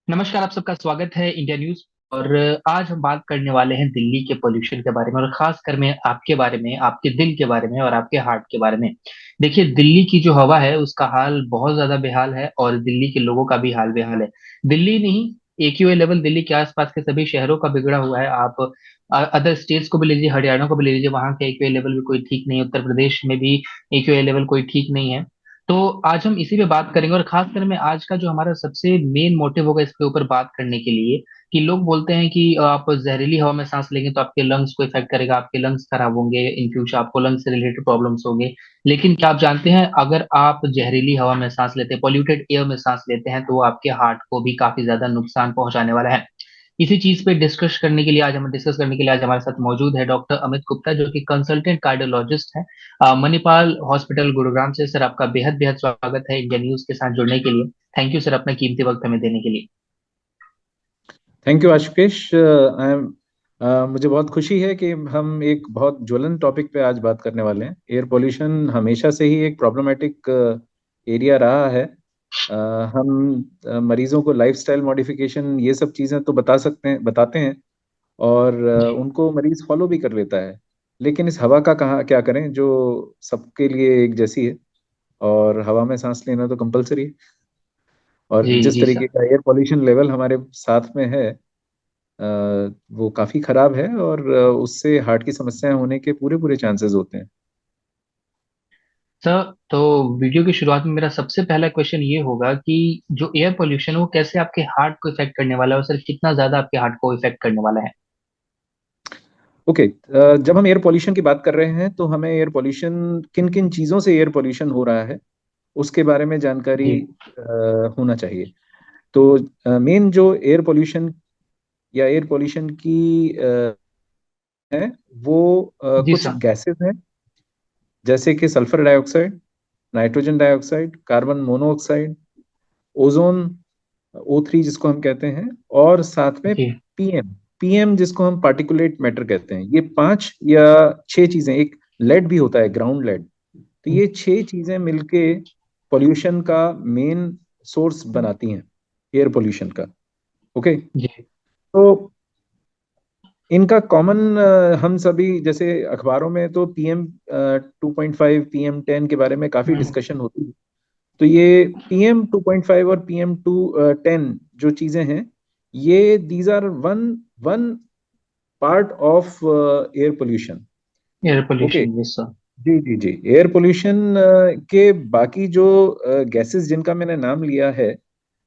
नमस्कार, आप सबका स्वागत है इंडिया न्यूज। और आज हम बात करने वाले हैं दिल्ली के पोल्यूशन के बारे में, और खास कर में आपके बारे में, आपके दिल के बारे में और आपके हार्ट के बारे में। देखिए, दिल्ली की जो हवा है उसका हाल बहुत ज्यादा बेहाल है, और दिल्ली के लोगों का भी हाल बेहाल है। दिल्ली नहीं, एक्यूए लेवल दिल्ली के आसपास के सभी शहरों का बिगड़ा हुआ है। आप अदर स्टेट्स को भी लीजिए, हरियाणा को भी ले लीजिए, वहां का एक्यूए लेवल भी कोई ठीक नहीं है। उत्तर प्रदेश में भी एक्यूए लेवल कोई ठीक नहीं है। तो आज हम इसी पे बात करेंगे, और खासकर में आज का जो हमारा सबसे मेन मोटिव होगा इसके ऊपर बात करने के लिए, कि लोग बोलते हैं कि आप जहरीली हवा में सांस लेंगे तो आपके लंग्स को इफेक्ट करेगा, आपके लंग्स खराब होंगे, इन फ्यूचर आपको लंग्स से रिलेटेड प्रॉब्लम्स होंगे। लेकिन क्या आप जानते हैं, अगर आप जहरीली हवा में सांस लेते हैं, पॉल्यूटेड एयर में सांस लेते हैं, तो वो आपके हार्ट को भी काफी ज्यादा नुकसान पहुंचाने वाला है। इसी चीज पे डिस्कस करने के लिए आज हमारे साथ मौजूद है डॉक्टर अमित गुप्ता, जो कि कंसल्टेंट कार्डियोलॉजिस्ट है, मणिपाल हॉस्पिटल गुरुग्राम से। सर, आपका बेहद बेहद स्वागत है इंडिया न्यूज के साथ जुड़ने के लिए। थैंक यू सर, अपना कीमती वक्त हमें देने के लिए। Thank you Ashukesh. I am मुझे बहुत खुशी है कि हम एक बहुत ज्वलन टॉपिक पे आज बात करने वाले हैं। एयर पोल्यूशन हमेशा से ही एक प्रॉब्लमेटिक एरिया रहा है। हम मरीजों को लाइफस्टाइल मॉडिफिकेशन ये सब चीज़ें तो बताते हैं, और जी उनको मरीज फॉलो भी कर लेता है। लेकिन इस हवा का कहाँ क्या करें जो सबके लिए एक जैसी है, और हवा में सांस लेना तो कंपलसरी है। और जी जिस जी तरीके सर। का एयर पोल्यूशन लेवल हमारे साथ में है, अ, वो काफी खराब है, और उससे हार्ट की समस्याएं होने के पूरे पूरे चांसेस होते हैं। सर, तो वीडियो की शुरुआत में मेरा सबसे पहला क्वेश्चन ये होगा कि जो एयर पोल्यूशन है वो कैसे आपके हार्ट को इफेक्ट करने वाला है, और सर कितना ज्यादा आपके हार्ट को इफेक्ट करने वाला है। ओके, जब हम एयर पोल्यूशन की बात कर रहे हैं तो हमें एयर पोल्यूशन, किन किन चीज़ों से एयर पोल्यूशन हो रहा है उसके बारे में जानकारी जी होना चाहिए। तो मेन जो एयर पोल्यूशन या एयर पोल्यूशन की है, वो जी कुछ सर। गैसेस हैं, जैसे कि sulphur dioxide, nitrogen dioxide, carbon monoxide, ozone, O3 जिसको हम कहते हैं, और साथ में जी पीएम। पीएम जिसको हम पार्टिकुलेट मैटर कहते हैं। ये पांच या छह चीजें, एक लेड भी होता है, ग्राउंड लेड। तो ये छह चीजें मिलके पोल्यूशन का मेन सोर्स बनाती हैं, एयर पोल्यूशन का। ओके। जी तो इनका कॉमन, हम सभी जैसे अखबारों में तो PM 2.5, PM 10 के बारे में काफी हम्म, डिस्कशन होती है। तो ये PM 2.5 और PM 10 जो चीजें हैं, ये these are one one part of air pollution. Air okay. Pollution, yes sir. जी जी जी। एयर पोल्यूशन के बाकी जो गैसेस जिनका मैंने नाम लिया है,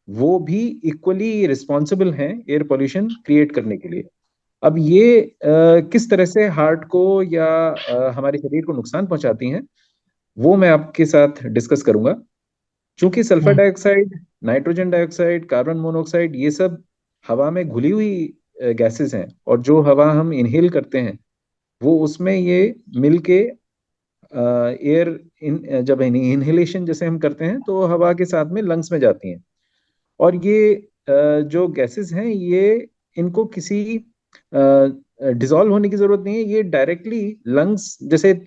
वो भी इक्वली रिस्पॉन्सिबल हैं एयर पोल्यूशन क्रिएट करने के लिए। अब ये किस तरह से हार्ट को या हमारे शरीर को नुकसान पहुंचाती हैं, वो मैं आपके साथ डिस्कस करूंगा। चूंकि sulphur hmm, dioxide, nitrogen dioxide, carbon monoxide, ये सब हवा में घुली हुई गैसेस हैं, और जो हवा हम इनहेल करते हैं वो उसमें ये मिलके एयर जब इनहेलेशन जैसे हम करते हैं तो हवा के साथ में लंग्स में जाती हैं। और ये जो गैसेस हैं, ये इनको किसी डिसॉल्व होने की जरूरत नहीं है। ये डायरेक्टली लंग्स, जैसे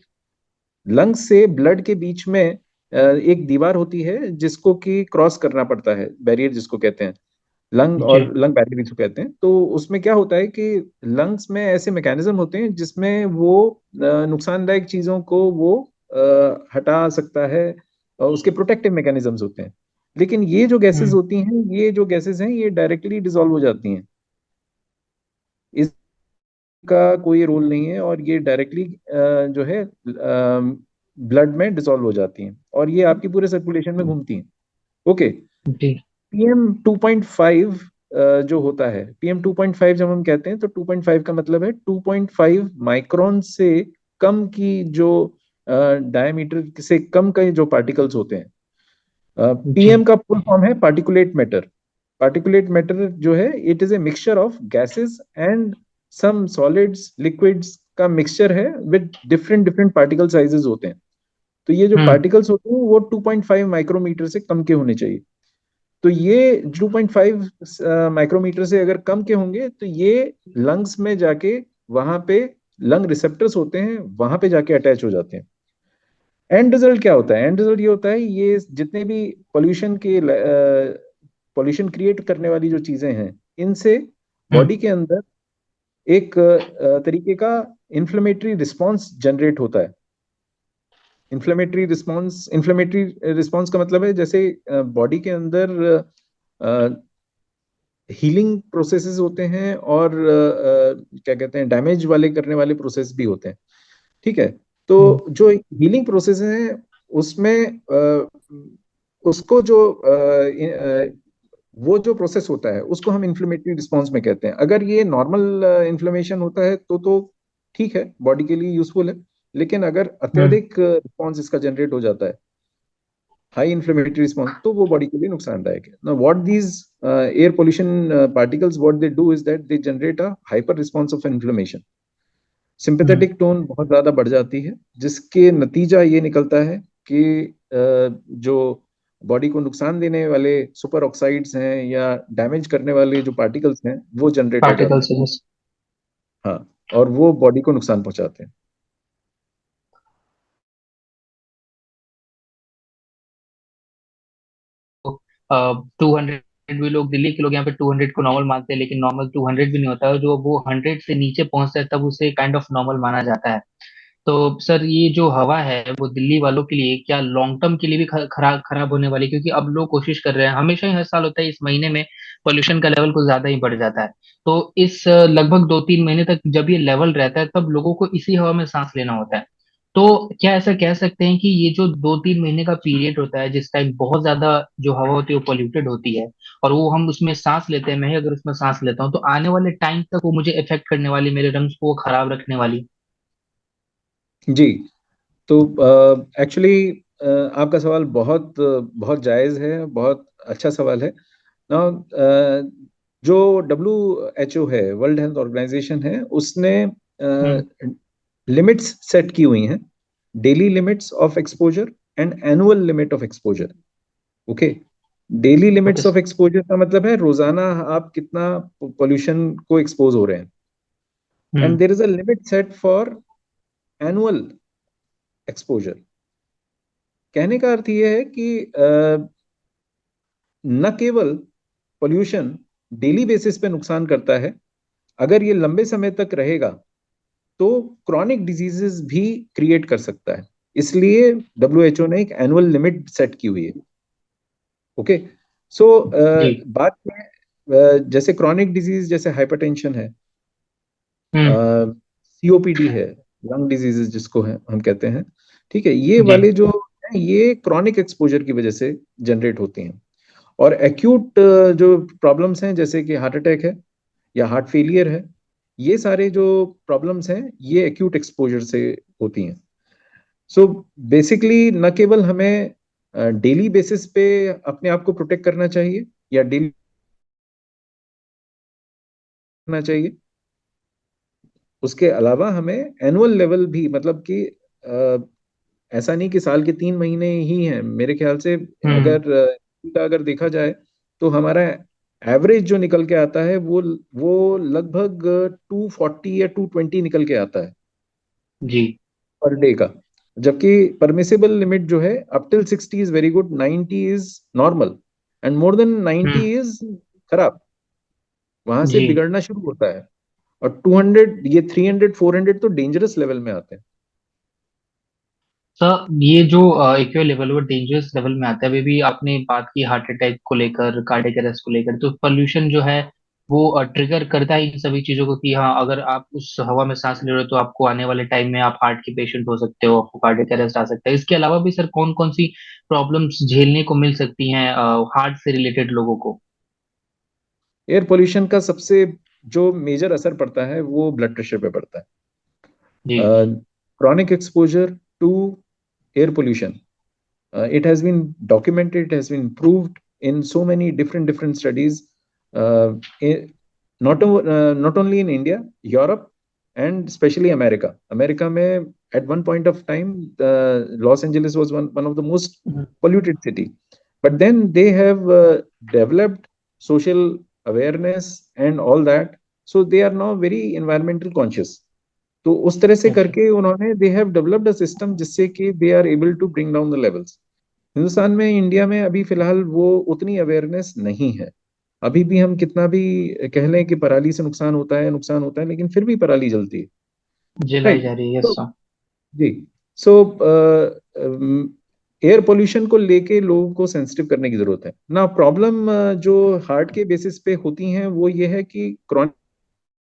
लंग्स से ब्लड के बीच में एक दीवार होती है जिसको कि क्रॉस करना पड़ता है, बैरियर जिसको कहते हैं, लंग जी और लंग बैरियर जिसको कहते हैं। तो उसमें क्या होता है कि लंग्स में ऐसे मैकेनिज्म होते हैं जिसमें वो नुकसानदायक चीजों को वो हटा सकता है, और उसके प्रोटेक्टिव मैकेनिज्म्स होते हैं। लेकिन ये जो गैसेस हम्म, होती हैं, ये जो गैसेस हैं, ये डायरेक्टली डिसॉल्व हो जाती हैं। इसका कोई रोल नहीं है, और ये डायरेक्टली जो है ब्लड में डिसॉल्व हो जाती हैं, और ये आपकी पूरे सर्कुलेशन में घूमती हैं। ओके। जी PM 2.5 जो होता है, PM 2.5 जब हम कहते हैं तो 2.5 का मतलब है 2.5 माइक्रोन से कम की जो डायमीटर से कम के जो पार्टिकल्स होते हैं। जी पीएम का फुल फॉर्म है पार्टिकुलेट मैटर। पार्टिकुलेट मैटर जो है, it is a mixture of gases and some solids, liquids का मिक्सचर है, with different different particle sizes होते हैं। तो ये जो हम्म, पार्टिकल्स होते हैं वो 2.5 माइक्रोमीटर से कम के होने चाहिए। तो ये 2.5 माइक्रोमीटर से अगर कम के होंगे तो ये लंग्स में जाके, वहां पे लंग रिसेप्टर्स होते हैं, वहां पे जाके अटैच हो जाते हैं। एंड रिजल्ट क्या होता है? एंड रिजल्ट ये होता है, ये जितने भी पोल्यूशन के पॉल्यूशन क्रिएट करने वाली जो चीजें हैं, इनसे हम्म। बॉडी के अंदर एक तरीके का इन्फ्लेमेटरी रिस्पॉन्स जनरेट होता है। इन्फ्लेमेटरी रिस्पॉन्स का मतलब है जैसे बॉडी के अंदर हीलिंग प्रोसेसेस होते हैं और क्या कहते हैं, डैमेज वाले करने वाले प्रोसेस भी होते हैं। ठीक है। तो हम्म। जो हीलिंग प्रोसेस है उसमें उसको जो वो जो प्रोसेस होता है उसको हम इन्फ्लेमेटरी रिस्पॉन्स में कहते हैं। अगर ये नॉर्मल इन्फ्लेमेशन होता है तो ठीक है, बॉडी के लिए यूजफुल है। लेकिन अगर हम्म। अत्यधिक रिस्पॉन्स इसका जनरेट हो जाता है, हाई इन्फ्लेमेटरी रिस्पॉन्स, तो वो बॉडी के लिए नुकसानदायक है। Now what these air pollution particles what they do is that they generate a hyper response of inflammation. Hmm. Sympathetic tone बहुत ज्यादा बढ़ जाती है, जिसके नतीजा ये निकलता है कि जो बॉडी को नुकसान देने वाले सुपर ऑक्साइड्स हैं या डैमेज करने वाले जो पार्टिकल्स हैं वो जनरेट हो जाते पार्टिकल हैं। से बस। हाँ, और वो बॉडी को नुकसान पहुंचाते हैं। 200 भी लोग, दिल्ली के लोग यहाँ पे 200 को नॉर्मल मानते हैं, लेकिन नॉर्मल 200 भी नहीं होता है। जो वो 100 से नीचे पहुंचता है तब उसे काइंड ऑफ नॉर्मल माना जाता है। तो सर ये जो हवा है वो दिल्ली वालों के लिए क्या लॉन्ग टर्म के लिए भी खराब खराब होने वाली है? क्योंकि अब लोग कोशिश कर रहे हैं, हमेशा ही हर साल होता है इस महीने में पोल्यूशन का लेवल कुछ ज्यादा ही बढ़ जाता है। तो इस लगभग 2-3 महीने तक जब ये लेवल रहता है तब लोगों को इसी हवा में सांस लेना होता है। तो क्या ऐसा कह सकते हैं कि ये जो 2-3 महीने का पीरियड होता है जिस टाइम बहुत ज्यादा जो हवा होती है वो पोल्यूटेड होती है, और वो हम उसमें सांस लेते हैं, मैं ही अगर उसमें सांस लेता हूँ तो आने वाले टाइम तक वो मुझे इफेक्ट करने वाली, मेरे लंग्स को वो खराब रखने वाली। जी। तो एक्चुअली आपका सवाल बहुत बहुत जायज़ है, बहुत अच्छा सवाल है। Now, जो WHO है, वर्ल्ड हेल्थ ऑर्गेनाइजेशन है, उसने हम्म। लिमिट्स सेट की हुई हैं। Daily limits of exposure and annual limit of exposure. Okay. Daily okay. Limits of exposure का मतलब है रोजाना आप कितना पोल्यूशन को एक्सपोज हो रहे हैं, and hmm. There is a limit set for annual exposure. कहने का अर्थ ये है कि न केवल पोल्यूशन डेली बेसिस पे नुकसान करता है, अगर ये लंबे समय तक रहेगा तो क्रॉनिक डिजीजेस भी क्रिएट कर सकता है। इसलिए डब्ल्यूएचओ ने एक एनुअल लिमिट सेट की हुई है। ओके। सो जी। बात में जैसे क्रॉनिक डिजीज जैसे हाइपरटेंशन है, हम्म। सीओपीडी है, लंग डिजीजेस जिसको है हम कहते हैं। ठीक है, ये जी। वाले जो हैं, ये क्रॉनिक एक्सपोजर की वजह से जनरेट होती हैं। और एक्यूट जो प्रॉब्लम्स हैं जैसे कि हार्ट अटैक है या हार्ट फेलियर है, ये सारे जो प्रॉब्लम्स हैं ये एक्यूट एक्सपोजर से होती हैं। सो बेसिकली न केवल हमें डेली बेसिस पे अपने आप को प्रोटेक्ट करना चाहिए या डेली करना चाहिए, उसके अलावा हमें एनुअल लेवल भी, मतलब कि ऐसा नहीं कि साल के 3 महीने ही हैं। मेरे ख्याल से हम्म। अगर देखा जाए तो हमारा एवरेज जो निकल के आता है वो लगभग 240 या 220 निकल के आता है जी। पर डे का। जबकि परमिसिबल लिमिट जो है up till 60 is very good, 90 is normal, and more than hmm. 90 is खराब। वहां से जी। बिगड़ना शुरू होता है। और 200, ये 300 400 तो डेंजरस लेवल में आते हैं। सर ये जो एक्यूएल लेवल वो डेंजरस लेवल में आता है। अभी भी आपने बात की हार्ट अटैक को लेकर, कार्डियक अरेस्ट को लेकर, तो पोल्यूशन जो है वो ट्रिगर करता है इन सभी चीजों को कि हाँ, अगर आप उस हवा में सांस ले रहे हो तो आपको आने वाले टाइम में आप हार्ट के पेशेंट हो सकते हो, आपको कार्डियक अरेस्ट आ सकता है। इसके अलावा भी सर कौन कौन सी प्रॉब्लम्स झेलने को मिल सकती हैं हार्ट से रिलेटेड लोगों को? एयर पोल्यूशन का सबसे जो मेजर असर पड़ता है वो ब्लड प्रेशर पे पड़ता है। जी। Chronic exposure to air pollution, it has been documented, it has been proved in so many different studies, uh, in, not only in India, Europe, and especially America. America में at one point of time, Los Angeles was one of the most hmm. polluted city, but then they have developed social awareness and all that, so they are now very environmental conscious. तो उस तरह से अच्छा। करके उन्होंने they have developed a system जिससे कि they are able to bring down the levels. Hindustan में, इंडिया में अभी फिलहाल वो उतनी अवेयरनेस नहीं है। अभी भी हम कितना भी कह लें कि पराली से नुकसान होता है, लेकिन फिर भी पराली जलती है। जलाई राइट। जा रही है, तो यस सर। जी। सो एयर पोल्यूशन को लेके लोगों को सेंसिटिव करने की जरूरत है ना। प्रॉब्लम जो हार्ट के बेसिस पे होती हैं वो ये है कि क्रॉनिक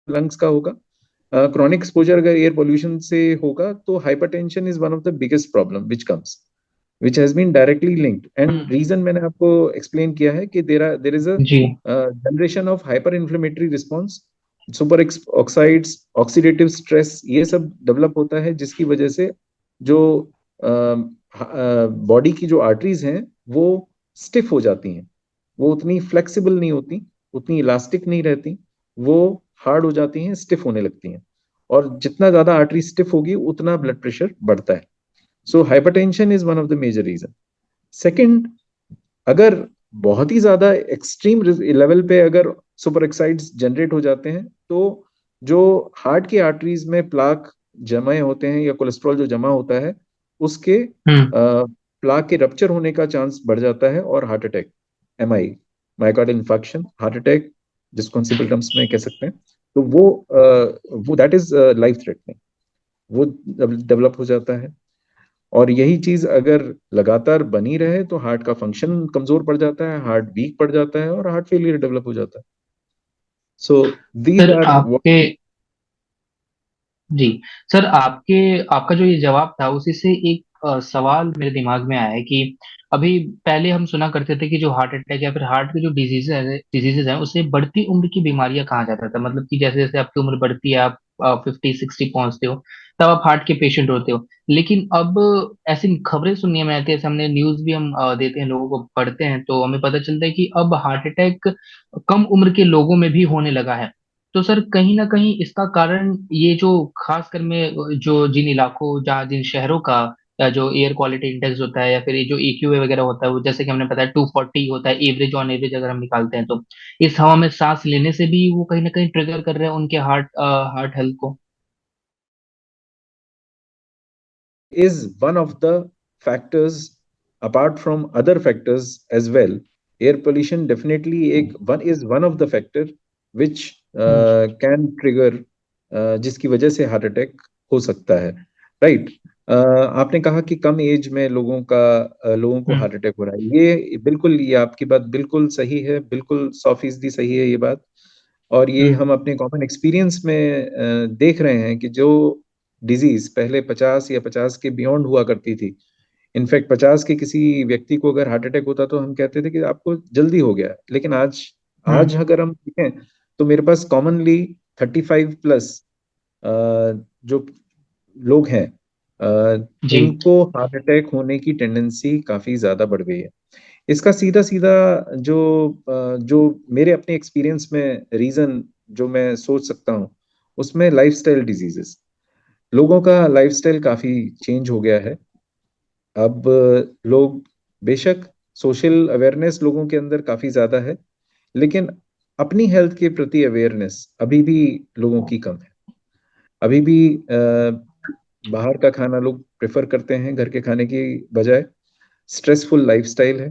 लंग्स का होगा। क्रॉनिक एक्सपोजर अगर एयर पोल्यूशन से होगा तो hypertension is one of the biggest problem which comes, which has been directly linked, and hmm. reason मैंने आपको एक्सप्लेन किया है कि there is a जी। Generation of hyper inflammatory response, super oxides, oxidative stress, ये सब डेवलप होता है, जिसकी वजह से जो बॉडी की जो आर्टरीज हैं वो स्टिफ हो जाती हैं। वो उतनी फ्लेक्सिबल नहीं होती, उतनी इलास्टिक नहीं रहती, वो हार्ड हो जाती हैं, स्टिफ होने लगती हैं। और जितना ज्यादा आर्टरी स्टिफ होगी उतना ब्लड प्रेशर बढ़ता है। So hypertension is one of the major reason. Second, अगर बहुत ही ज्यादा एक्सट्रीम लेवल पे अगर सुपर एक्साइड्स जनरेट हो जाते हैं तो जो हार्ट की आर्टरीज में प्लाक जमे होते हैं या कोलेस्ट्रॉल जो जमा होता है उसके हम्म। प्लाक के रप्चर होने का चांस बढ़ जाता है, और heart attack, MI, myocardial infarction, heart attack, जिसको हम सिंपल टर्म्स में कह सकते हैं, तो वो दैट इज लाइफ थ्रेटनिंग, वो डेवलप हो जाता है। और यही चीज अगर लगातार बनी रहे तो हार्ट का फंक्शन कमजोर पड़ जाता है, हार्ट वीक पड़ जाता है, और हार्ट फेलियर डेवलप हो जाता है। सो दीज सर आर आपके जी सर, आपका जो ये जवाब था उसी से एक सवाल मेरे दिमाग में आया है कि अभी पहले हम सुना करते थे कि जो हार्ट अटैक या फिर हार्ट के जो डिजीजेज हैं उसे बढ़ती उम्र की बीमारियां कहा जाता था। मतलब कि जैसे जैसे आपकी उम्र बढ़ती है, आप 50 60 पहुंचते हो, तब आप हार्ट के पेशेंट होते हो। लेकिन अब ऐसी खबरें सुनने में आती है, ऐसे हमने न्यूज भी हम देते हैं, लोगों को पढ़ते हैं तो हमें पता चलता है कि अब हार्ट अटैक कम उम्र के लोगों में भी होने लगा है। तो सर कहीं ना कहीं इसका कारण ये जो खासकर में जो जिन इलाकों, जहाँ जिन शहरों का या जो एयर क्वालिटी इंडेक्स होता है या फिर ये जो AQI वगैरह होता है, वो जैसे कि हमने बताया 240 होता है एवरेज, ऑन एवरेज अगर हम निकालते हैं तो इस हवा में सांस लेने से भी वो कहीं ना कहीं ट्रिगर कर रहे हैं उनके हार्ट हेल्थ को। is one of the factors apart from other factors as well. Air pollution definitely एक one is one of the factor which can trigger, जिसकी वजह से हार्ट अटैक हो सकता है। राइट। आपने कहा कि कम एज में लोगों को हम्म। हार्ट अटैक हो रहा है, ये बिल्कुल, ये आपकी बात बिल्कुल सही है, बिल्कुल 100% सही है ये बात। और ये हम्म। हम अपने कॉमन एक्सपीरियंस में देख रहे हैं कि जो डिजीज पहले 50 या 50 के बियॉन्ड हुआ करती थी, इनफैक्ट 50 के किसी व्यक्ति को अगर हार्ट अटैक होता तो हम कहते थे कि आपको जल्दी हो गया है। लेकिन आज आज हम्म। अगर हम देखें तो मेरे पास कॉमनली 35 प्लस जो लोग हैं, जी। उनको हार्ट अटैक होने की टेंडेंसी काफी ज्यादा बढ़ गई है। इसका सीधा सीधा जो मेरे अपने एक्सपीरियंस में रीजन जो मैं सोच सकता हूँ, उसमें लाइफस्टाइल डिजीजेस, लोगों का लाइफस्टाइल काफी चेंज हो गया है। अब लोग, बेशक सोशल अवेयरनेस लोगों के अंदर काफी ज्यादा है, लेकिन अपनी हेल्थ के प्रति अवेयरनेस अभी भी लोगों की कम है। अभी भी बाहर का खाना लोग प्रेफर करते हैं घर के खाने की बजाय। स्ट्रेसफुल लाइफस्टाइल है,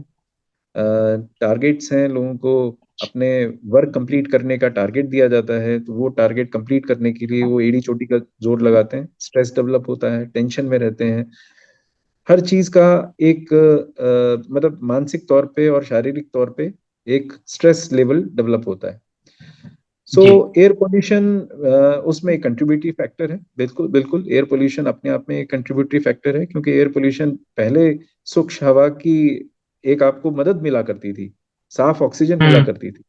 टारगेट्स हैं लोगों को, अपने वर्क कंप्लीट करने का टारगेट दिया जाता है तो वो टारगेट कंप्लीट करने के लिए वो एड़ी चोटी का जोर लगाते हैं, स्ट्रेस डेवलप होता है, टेंशन में रहते हैं। हर चीज का एक मतलब मानसिक तौर पे और शारीरिक तौर पे एक स्ट्रेस लेवल डेवलप होता है। सो जी। एयर पोल्यूशन उसमें एक कंट्रीब्यूटरी फैक्टर है, बिल्कुल बिल्कुल। एयर पोल्यूशन अपने आप में एक कंट्रीब्यूटरी फैक्टर है, क्योंकि एयर पोल्यूशन पहले स्वच्छ हवा की एक आपको मदद मिला करती थी, साफ ऑक्सीजन मिला हम्म। करती थी।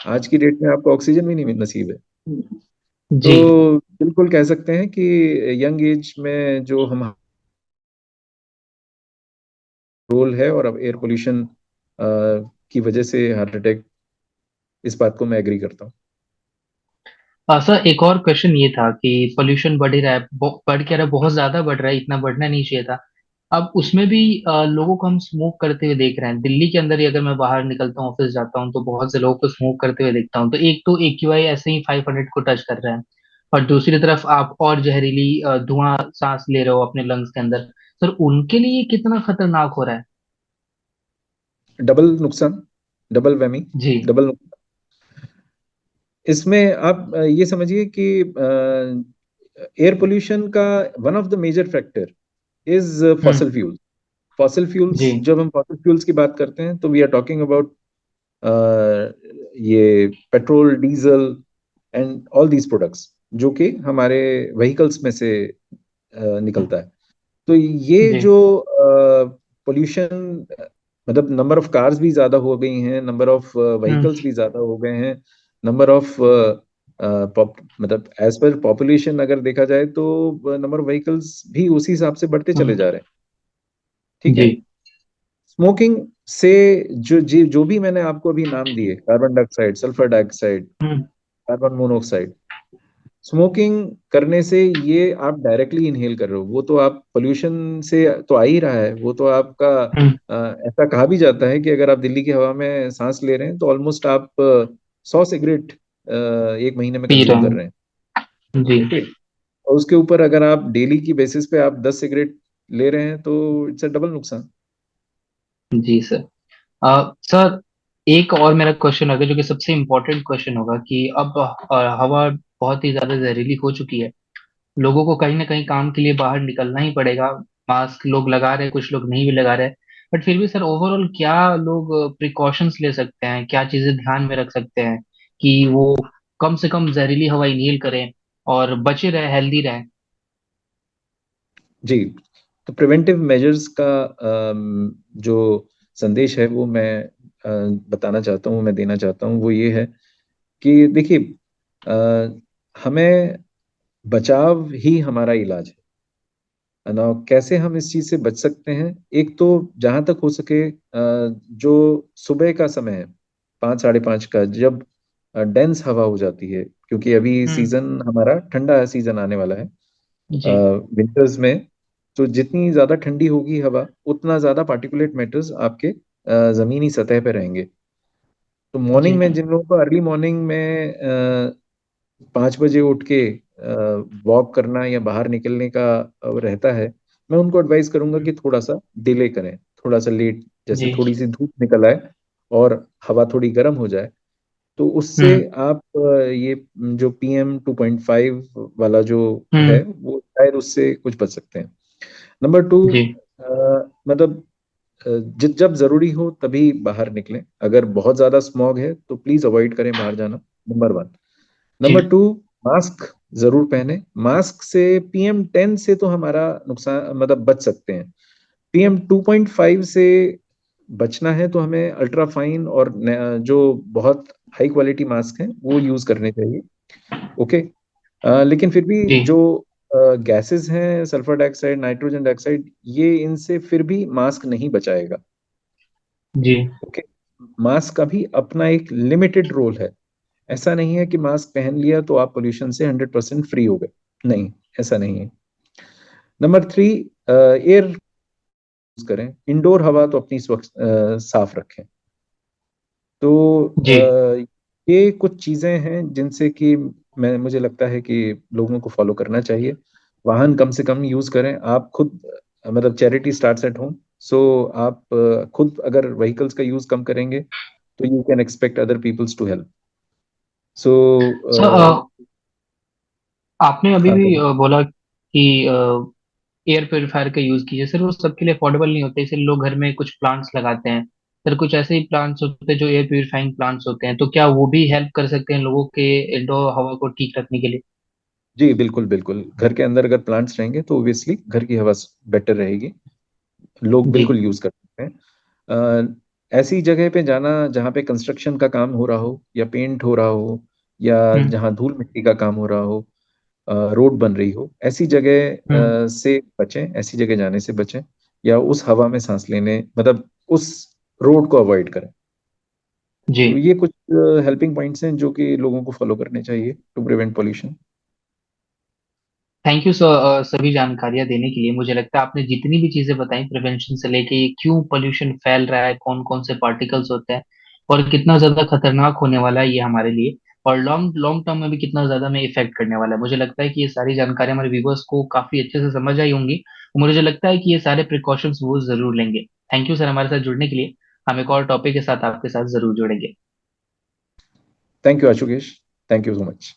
आज की डेट में आपको ऑक्सीजन भी नहीं नसीब है। जी। तो बिल्कुल कह सकते हैं कि यंग एज में जो हम रोल है, और अब एयर पोल्यूशन की वजह से हार्ट अटैक, इस बात को मैं एग्री करता हूँ। सर एक और क्वेश्चन ये था कि पोल्यूशन बढ़ ही रहा है, बढ़ क्या रहा है, बहुत ज्यादा बढ़ रहा है, इतना बढ़ना नहीं चाहिए था। अब उसमें भी लोगों को हम स्मोक करते हुए देख रहे हैं दिल्ली के अंदर ही। अगर मैं बाहर निकलता हूँ, ऑफिस जाता हूँ, तो बहुत से लोगों को स्मोक करते हुए देखता हूँ। तो एक तो AQI ऐसे ही 500 को टच कर रहा है, और दूसरी तरफ आप और जहरीली धुआं सांस ले रहे हो अपने लंग्स के अंदर। सर उनके लिए कितना खतरनाक हो रहा है। डबल नुकसान, डबल वहमी, जी। डबल। इसमें आप ये समझिए कि एयर पोल्यूशन का one of the major factor is hmm. Fossil fuel. Fossil fuels, जी। जब हम फॉसल फ्यूल्स की बात करते हैं तो वी आर टॉकिंग अबाउट ये petrol, diesel and all these products, जो कि हमारे व्हीकल्स में से निकलता है। तो ये जी। जो पोल्यूशन, मतलब नंबर ऑफ कार्स भी ज्यादा हो गई हैं, नंबर ऑफ हम्म। व्हीकल्स भी ज्यादा हो गए हैं, नंबर ऑफ मतलब एज पर पॉपुलेशन अगर देखा जाए तो नंबर ऑफ व्हीकल्स भी उसी हिसाब से बढ़ते चले हम्म। जा रहे हैं। ठीक है। जी। स्मोकिंग से जो भी मैंने आपको अभी नाम दिए, कार्बन डाइऑक्साइड, सल्फर डाइऑक्साइड, हम्म। कार्बन मोनोऑक्साइड, स्मोकिंग करने से ये आप डायरेक्टली इनहेल कर रहे हो, वो तो आप पोल्यूशन से तो आ ही रहा है, वो तो आपका हम्म। ऐसा कहा भी जाता है कि अगर आप दिल्ली की हवा में सांस ले रहे हैं तो ऑलमोस्ट आप 100 सिगरेट एक महीने में पी रहे कंज्यूम कर रहे हैं। हैं। जी। ओके। और उसके ऊपर अगर आप डेली की बेसिस पे आप 10 सिगरेट ले रहे हैं तो इट्स अ डबल नुकसान। जी सर। सर, एक और मेरा क्वेश्चन होगा जो कि सबसे इम्पोर्टेंट क्वेश्चन होगा कि अब हवा बहुत ही ज्यादा जहरीली हो चुकी है। लोगों को कहीं ना कहीं काम के लिए बाहर निकलना ही पड़ेगा। मास्क लोग लगा रहे हैं, कुछ लोग नहीं भी लगा रहे हैं। बट फिर भी सर, ओवरऑल क्या लोग प्रिकॉशंस ले सकते हैं, क्या चीजें ध्यान में रख सकते हैं कि वो कम से कम जहरीली हवा इनहेल करें और बचे रहे, हेल्दी रहे। जी। तो प्रिवेंटिव मेजर्स का जो संदेश है वो मैं बताना चाहता हूँ, मैं देना चाहता हूँ, वो ये है कि देखिए, हमें बचाव ही हमारा इलाज है ना। कैसे हम इस चीज से बच सकते हैं? एक तो जहां तक हो सके जो सुबह का समय है, 5, 5:30 का, जब डेंस हवा हो जाती है, क्योंकि अभी हम्म। सीजन हमारा ठंडा सीजन आने वाला है जी। विंटर्स में। तो जितनी ज्यादा ठंडी होगी हवा, उतना ज्यादा पार्टिकुलेट मैटर्स आपके जमीनी सतह पे रहेंगे। तो मॉर्निंग जी। में जिन लोगों को अर्ली मॉर्निंग में 5 बजे उठ के वॉक करना या बाहर निकलने का रहता है, मैं उनको एडवाइस करूंगा कि थोड़ा सा डिले करें, थोड़ा सा लेट, जैसे जी। थोड़ी सी धूप निकल आए और हवा थोड़ी गर्म हो जाए, तो उससे हम्म। आप ये जो PM 2.5 वाला जो हम्म। है, वो शायद उससे कुछ बच सकते हैं। नंबर 2, जी। मतलब जब जरूरी हो तभी बाहर निकलें। अगर बहुत ज्यादा स्मॉग है तो प्लीज अवॉइड करें बाहर जाना, नंबर 1। जी। नंबर 2, मास्क जरूर पहने। मास्क से PM 10 से तो हमारा नुकसान, मतलब बच सकते हैं। PM 2.5 से बचना है तो हमें अल्ट्रा फाइन और जो बहुत हाई क्वालिटी मास्क हैं वो यूज करने चाहिए। ओके। लेकिन फिर भी जी। जो गैसेस हैं, सल्फर डाइऑक्साइड, नाइट्रोजन डाइऑक्साइड, ये इनसे फिर भी मास्क नहीं बचाएगा। जी। ओके। मास्क का भी अपना एक लिमिटेड रोल है। ऐसा नहीं है कि मास्क पहन लिया तो आप पोल्यूशन से 100% फ्री हो गए। नहीं, ऐसा नहीं है। नंबर 3, एयर करें, इंडोर हवा तो अपनी स्वच्छ साफ रखें। तो जी। ये कुछ चीजें हैं जिनसे कि मुझे लगता है कि लोगों को फॉलो करना चाहिए। वाहन कम से कम यूज करें। आप खुद, मतलब charity starts at home. So आप खुद अगर व्हीकल्स का यूज कम करेंगे तो you can expect other peoples to help. So sir, आपने अभी हाँ भी बोलिए। बोला कि एयर प्योरीफायर का यूज कीजिए। सर, वो सबके लिए अफोर्डेबल नहीं होते, इसलिए लोग घर में कुछ प्लांट्स लगाते हैं। सर, कुछ ऐसे ही प्लांट्स होते हैं जो एयर प्योरीफाइंग प्लांट्स होते हैं, तो क्या वो भी हेल्प कर सकते हैं लोगों के इंडोर हवा को ठीक रखने के लिए? जी बिल्कुल बिल्कुल, घर के अंदर अगर प्लांट्स रहेंगे तो ओबियसली घर की हवा बेटर रहेगी। लोग जी। बिल्कुल यूज कर सकते हैं। ऐसी जगह पे जाना जहाँ पे कंस्ट्रक्शन का काम हो रहा हो या पेंट हो रहा हो, या हम्म। जहाँ धूल मिट्टी का काम हो रहा हो, रोड बन रही हो, ऐसी जगह हम्म। से बचें, ऐसी जगह जाने से बचें, या उस हवा में सांस लेने, मतलब उस रोड को अवॉइड करें। जी। तो ये कुछ हेल्पिंग पॉइंट्स हैं जो कि लोगों को फॉलो करने चाहिए to prevent pollution. Thank you sir, सभी जानकारियां देने के लिए। मुझे लगता है आपने जितनी भी चीजें बताई, प्रिवेंशन से लेके ये क्यों पोल्यूशन फैल रहा है, कौन कौन से पार्टिकल्स होते हैं, और कितना ज्यादा खतरनाक होने वाला है ये हमारे लिए, और लॉन्ग लॉन्ग टर्म में भी कितना ज्यादा हमें इफेक्ट करने वाला है। मुझे लगता है कि ये सारी जानकारी हमारे व्यूवर्स को काफी अच्छे से समझ आई होंगी, और मुझे लगता है कि ये सारे प्रिकॉशंस वो जरूर लेंगे। थैंक यू सर हमारे साथ जुड़ने के लिए। हम एक और टॉपिक के साथ आपके साथ जरूर जुड़ेंगे। Thank you Ashukesh, thank you so much.